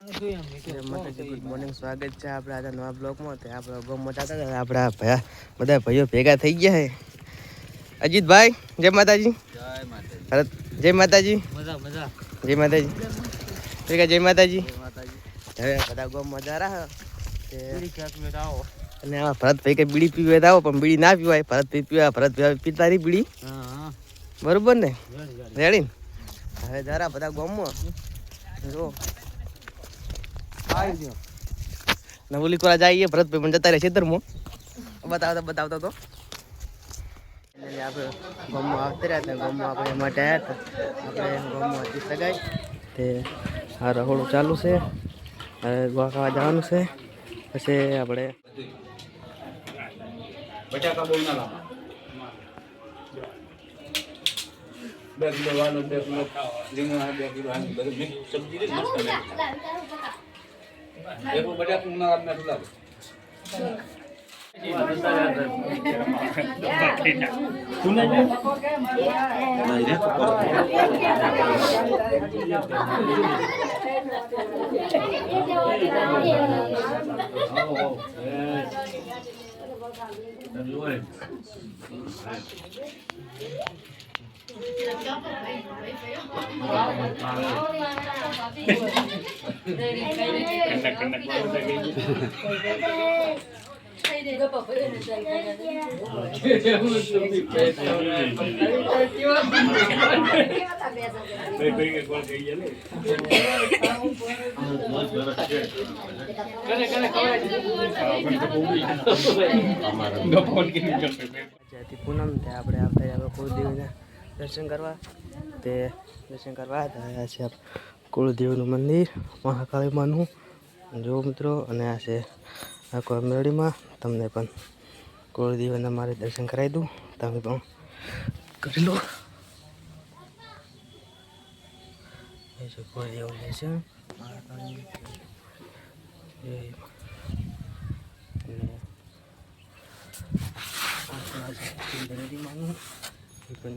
Good morning, સ્વાગત છે આપણા આજે નવા બ્લોગમાં. આપણે ગામમાં જતા હતા, આપણા ભયા બધા ભાઈઓ ભેગા થઈ ગયા છે. અજીતભાઈ, જય માતાજી. જય માતાજી. જય માતાજી. જય માતાજી. હવે બધા ગામમાં જતા રહ્યા અને આમાં ભરતભાઈ કઈ બીડી પીવે આવો, પણ બીડી ના પીવાય. ભરતભાઈ પીવા, ભરતભાઈ પીતા રહી બીડી. બરોબર ને? રેડી. હવે જરા બધા ગામમાં જો નવલી કોરા જઈએ. ભરતભાઈ પણ જતા રહે ખેતરમાં. બતાવતા તો આપણે ગામમાં આવતા રહ્યા હતા. ગામમાં આપણે એ માટે આવ્યા હતા. આપણે ગામમાં હતી સગાઈ તે આ રહોડું ચાલુ છે. હવે ગોળ ખાવા જવાનું છે. પછી આપણે બટાકા બહુ ના લાવો. 2 કિલો વાલો, 2 કિલો રીંગણા, 2 કિલો આની બધી મિક્સ સબ્જી છે મસ્ત લાગે. એક બટાકું ના આપને લાગે. પૂનમ તે આપણે આવતા કુળદેવીના દર્શન કરવા આવ્યા છે. કુળદેવીનું મંદિર મહાકાળી માનું જો મિત્રો. અને આ છે આખો મેળીમાં. તમને પણ કુળદેવીના મારે દર્શન કરાવી દઉં, તમે પણ કરી લો. એ છે કુળદેવ છે મહાકાળી.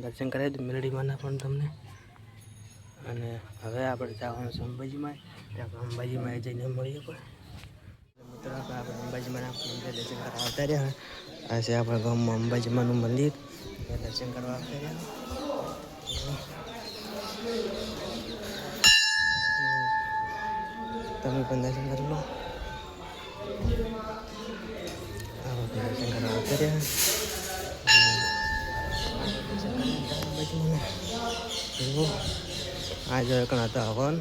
દર્શન કરાવી દઉં મેલડીમાંના પણ તમને. અને હવે આપણે જવાનું છે અંબાજીમાં. ત્યાં અંબાજીમાં જઈને મળીએ. પણ મિત્રો આપણે અંબાજીમાં દર્શન કરવા આવતા રહ્યા. આ છે આપણા ગામમાં અંબાજીમાનું મંદિર. દર્શન કરવા આવતા રહ્યા. તમે પણ દર્શન કરી લો. દર્શન કરવા આવતા રહ્યા. આ જો કણ હતા હવન.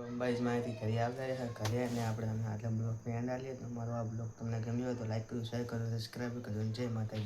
અંબાજીમાંથી ઘરે આવતા રહ્યા. ઘરે અને આપણે આટલા બ્લોગ એન્ડ આલીએ. તો મારો આ બ્લોગ તમને ગમ્યો હોય તો લાઈક કરો, શેર કરો, સબસ્ક્રાઈબ કરો. જય માતાજી.